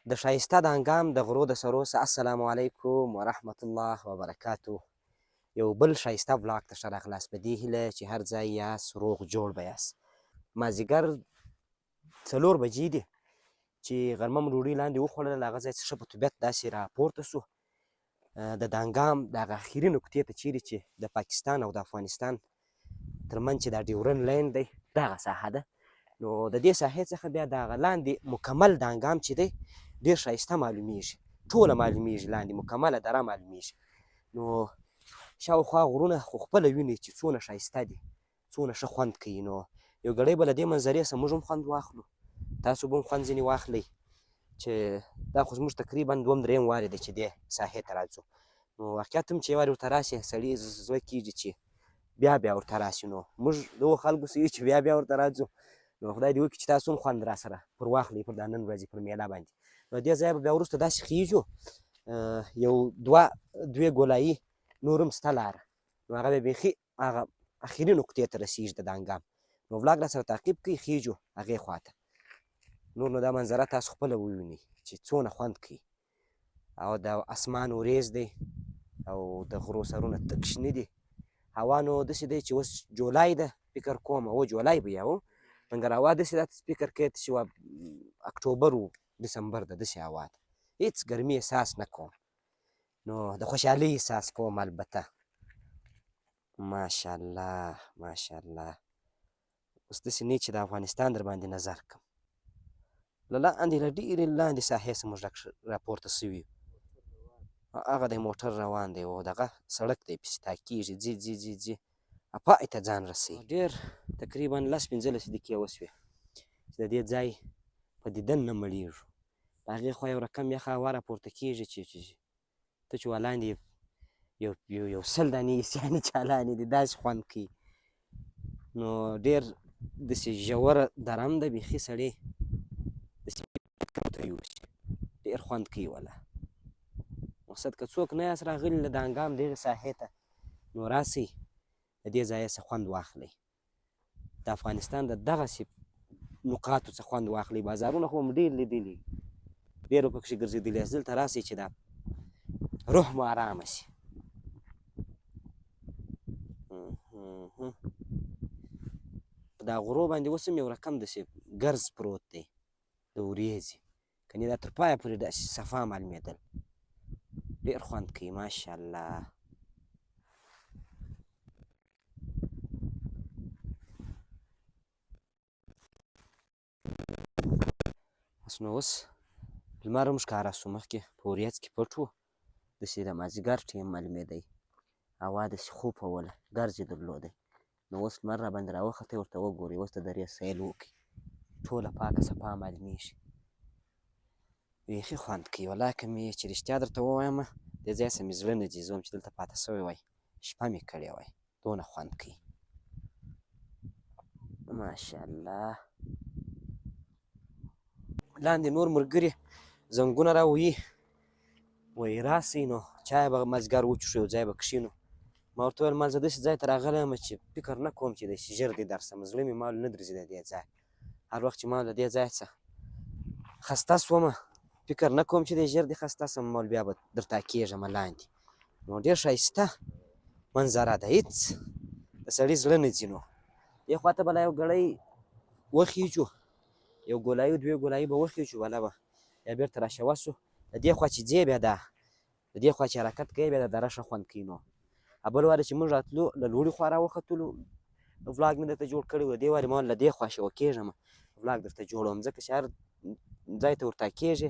د ښایسته دانګام د غرو د سرو څخه السلام علیکم ورحمت الله وبرکاتو. یو بل ښایسته ولاګ ته ښه راغلاست په دې هیله چې هر ځای یاست روغ جوړ به یاست. مازدیګر 4 بجې دي چې غرمه مو ډوډۍ لاندې وخوړله، له هغه ځای څخه په طبیعت داسې راپورته سو د دانګام د هغه اخري نقطې ته چیرې چې د پاکستان او د افغانستان ترمنځ چې دا ډیورن لاین دی دغه ساحه ده. نو د دې ساحې څخه بیا د هغه لاندې مکمل دانګام چې دی ډېر ښایسته معلومیږي، ټوله معلومیږي، لاندې مکمله دره معلومیږي. نو شاوخوا غرونه خو خپله وینئ چې څونه ښایسته دي، څونه ښه خوند کوي. نو یو ګړی به له دې منظرې څخه موږ هم خوند واخلو، تاسو به هم خوند ځینې واخلئ چې دا خو زموږ تقریبا 2-3 وارې دی چې دې ساحې ته راځو. نو واقعیت هم چې یو وارې ورته راسې سړي زړه کېږي چې بیا ورته راسي. نو موږ دغو خلکو څه یو چې بیا ورته راځو. نو خدای دې وکړي چې تاسو هم خوند راسره پر واخلئ پر دا نن ورځې پر میله باندې. نو دې ځایه به بیا وروسته داسې خیږو یو 2 ګولایي نور هم شته لاره، نو هغه بیا بیخي هغه اخري نقطې ته رسېږي د دانګام. نو ولاګ راسره تعقیب کړئ، خیږو هغې خواته. نور نو دا منظره تاسو خپله ووینئ چې څونه خوند کوي. او د اسمان وریځ دی او د غرو سرونه تک شنه دي. هوا نو داسې دی چې اوس جولای ده فکر کوم، او جولای به یا و، مګر هوا داسې ده فکر کوې چې اکتوبر و دسمبر ده، داسې هوا ده، هېڅ ګرمي احساس نه کوم. نو د خوشحالۍ احساس کوم البته. ماشاءالله ماشاءالله. اوس داسې نه چې د افغانستان در باندې نظر کړم، له لاندې له ډېرې لاندې ساحې څخه موږ راپورته سوي یو. هغه دی موټر روان دی او دغه سړک دی پسې تاکېږي، ځي ځي ځي ځي پای ته ځان رسوي. ډېر تقریبا 10-15 دقیقې وسوې چې د دې ځای په دیدن نه مړېږو. په هغې خوا یو رقم یخه هوا راپورته کېږي چې ته چې ولاندې یو 100 دانې ایسیانې چالانې دي، داسې خوند کوي. نو ډېر داسې ژوره درم ده، بیخي سړی داسې ته یوسي، ډېر خوند کوي والله. مقصد که څوک نه یاست راغلي له دانګام دغې ساحې ته، نو راسئ د دې ځایه څخه خوند واخلئ، د افغانستان د دغسې نقاطو څخه خوند واخلئ. بازارونه خو مو ډېر لیدلي، ډېر به پکښې ګرځېدلي یاست. دلته راسئ چې دا روح مو ارامه شي. په دا غرو باندې اوس هم یو رقم داسې ګرز پروت دی د وریځې، کنې دا تر پایه پورې داسې صفا معلومېدل، ډېر خوند کوي ماشاءالله. نو اوس لمر هم ښکاره شو، مخکې په وریځ کې پټ و، داسې د مازدیګر ټیم معلومېدی، هوا داسې خوپوله، ګرز یې درلودی. نو اوس لمر را باندې راوختی، ورته وګورئ، اوس د درې سیل وکړئ، ټوله پاکه صفا معلومېږي، بیخي خوند کوي والله. که مې چې رښتیا درته ووایم دې ځای څخه مې زړه نه ځي، زه هم چې دلته پاته سوی وای شپه مې کړې وای، دونه خوند کوي ماشاءالله. لاندې نور ملګري زنګونه راوهي، وایي راسئ نو چای به مازدیګر وڅښو، یو ځای به کښېنو. ما ورته وویل ما زه داسې ځای ته راغلی یم چې فکر نه کوم چې داسې ژر دې درشم، زړه مې مالو نه درځي د دې ځای. هر وخت چې ما له دې ځای څخه خسته شومه فکر نه کوم چې دی ژر دې خسته شم، مال بیا به درته کېږم لاندې. نو ډېر ښایسته منظره ده، هېڅ د سړي زړه نه ځي. نو دې خوا ته به لا یو ګړی وخیږو، یو ګولایي 2 ګولایي به وخیږو، بله به بیا بېرته راشوه سو. د دې خوا چې ځې بیا د دې خوا چې حرکت کوې بیا د دره ښه خوند کوي. نو بل وارې چې موږ راتلو له لوړې خوا راوختلو، ولاګ مې درته جوړ کړی و، دې وارې ما له دې خوا شوه کېږم ولاګ درته جوړوم، ځکه چې هر ځای ته ورته کېږي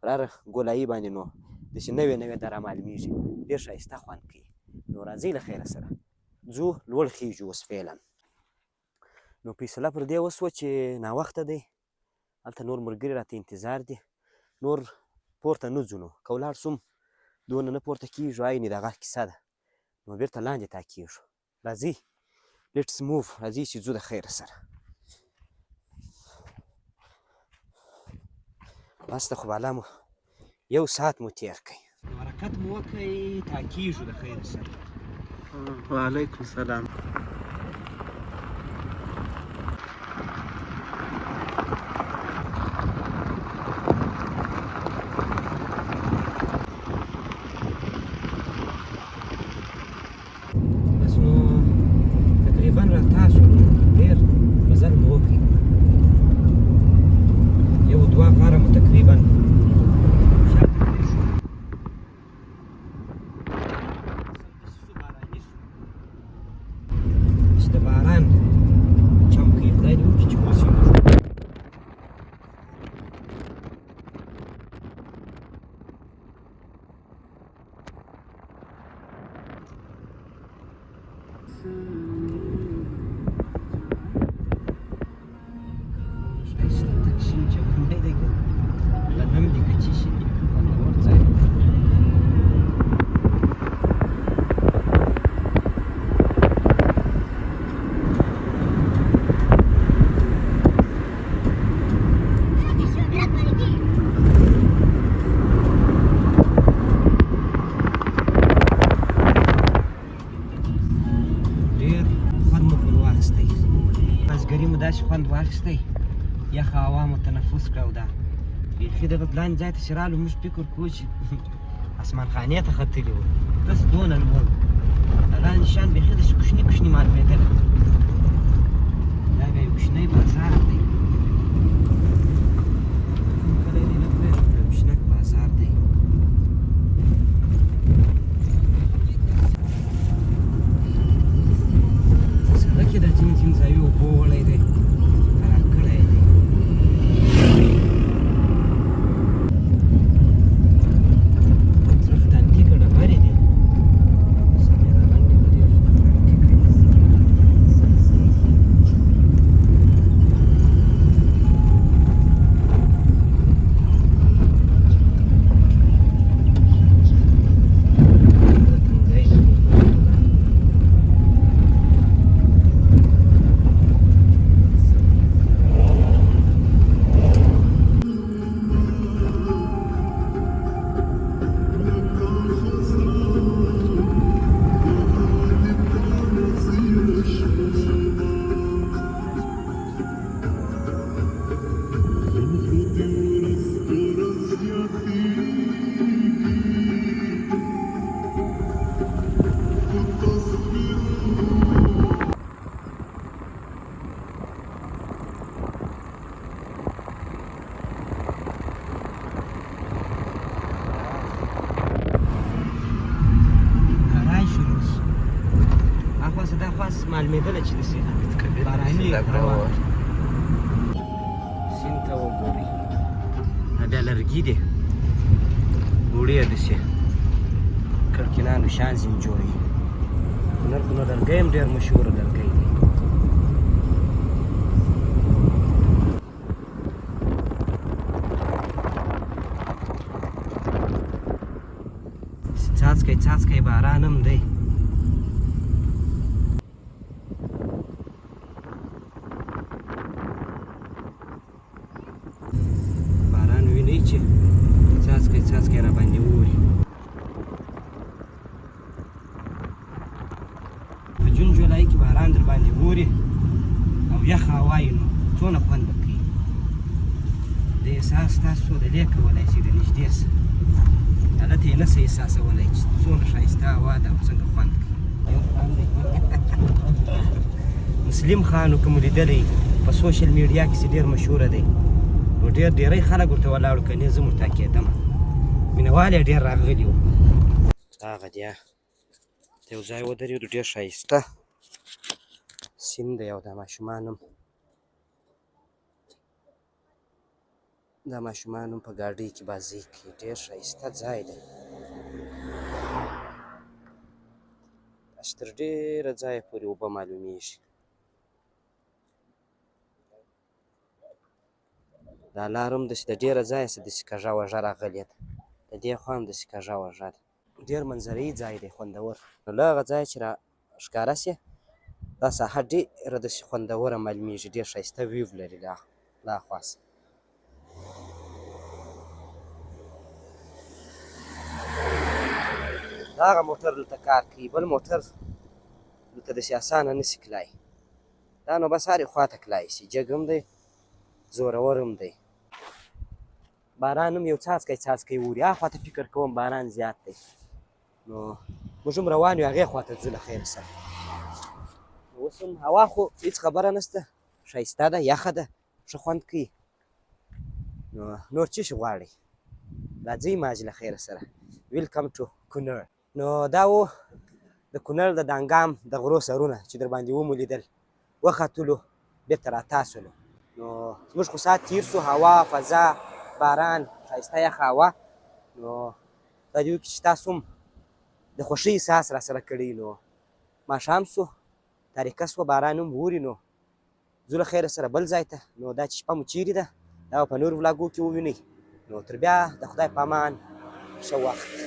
پر هر ګولایي باندې، نو داسې نوې دره معلومېږي، ډېر ښایسته خوند کوي. نو راځئ له خیره سره ځو، لوړ خیږو اوس فعلا. نو فیصله پر دې وسوه چې ناوخته دی، هلته نور ملګري راته انتظار دي، نور پورته نه ځو. نو که ولاړ شوم دونه نه پورته کېږو، عین دغه کیسه ده، نو بېرته لاندې تاکېږو. راځئ لیټس موو، راځئ چې ځو د خیره سره. بس ته خو بالا مو 1 ساعت مو تېر کړئ، حرکت مو وکړئ، تاکېږو د خیره سره. وعلیکم السلام. ښایسته تک شین چوکۍ دی که غنم دي که څه شي دي خوندور ځای دی. ډېر خوند مو پر واخیستی، مازدیګري مو داسې خوند واخیستی، یخه هوا مو تنفس کړه او دا بیخي دغه لاندې ځای ته چې رالو موږ فکر کوو چې اسمان خانې ته ختلي وو، داسې دونه لوړ د لاندې شیان بیخي داسې کوچني کوچني معلومېدله. دا بیا یو کوچنی بازار دی، کوم کلی دی نه پوهېږم، یو کوچنک بازار دی. سړک یې دا ځینې ځینې ځایو اوبو وړی دی، خراب کړی دی. زړه تنکي که ډبرې دي، سمې رالنډې په ډېر تنکي کوي. معلومېدله چې داسې باراني هوا سیند ته وګورئ، دا بیا لرګي دي، ګوړې یې داسې کړکینانو شان ځینې جوړوي. کونړ لرګی هم ډېر مشهوره لرګی دی. څاڅکی څاڅکی باران هم دی. چې څاڅکی څاڅکی را باندې اوري. په جون جولای کې باران در باندې اوري او یخه هوا وي، نو څونه خوند به کوي. د احساس تاسو د لې کولی شئ د نږدې څه هلته یې نه شئ احساسولی چې څونه ښایسته هوا ده او څنګه خوند کوي. مسلم خان که مو لیدلی په سوشل میډیا کې چې ډېر مشهوره دی، نو ډېری خلک ورته ولاړو، کنې زه ورته کېدم، مینهوال یې ډېر راغلي وو. هغه دی ته یو ځای ودرېدو، ډېر ښایسته سیند دی او دا ماشومان هم په ګاډۍ کې بازۍ کوي. ډېر ښایسته ځای دی، داسې تر ډېره ځایه پورې اوبه معلومېږي. دا لار هم داسې د ډېره ځایه څه داسې کږه وږه راغلې ده، د دې خوا هم داسې کږه وږه ده. ډېر منظرهیي ځای دی، خوندور. نو له هغه ځایه چې را ښکاره سې دا ساحه ډېره داسې خوندوره معلومېږي، ډېر ښایسته ویو لري له هاخوا څخه. دا هغه موټر دلته کار کوي، بل موټر دلته داسې اسانه نشي تللی. دا نو بس هرې خوا ته تللی شي، جګ هم دی زورور هم دی. باران هم یو څاڅکی څاڅکی اوري، هاخوا ته فکر کوم باران زیات دی، نو موږ هم روان یو هغې خوا ته ځو له خیر سره. اوس هم هوا خو هېڅ خبره نشته، ښایسته ده، یخه ده، ښه خوند کوي. نو نور څه شی غواړئ؟ راځئ ماج له خیره سره. ویلکم ټو کونړ. نو دا و د کونړ د دانګام د غرو سرونه چې در باندې ومو لیدل، وختلو بېرته راتاسولو. نو زموږ خو ساعت تېر سو، هوا، فضا، باران، ښایسته یخه هوا. نو دا دې وکړي چې تاسو هم د خوښۍ احساس راسره کړی. نو ماښام سو، تاریکه شوه باران هم اوري نو ځو له خیره سره بل ځای ته نو دا چې شپه مو چیرې ده دا به په نورو ولاګو کې ووینئ نو تر بیا د خدای په امان ښه وخت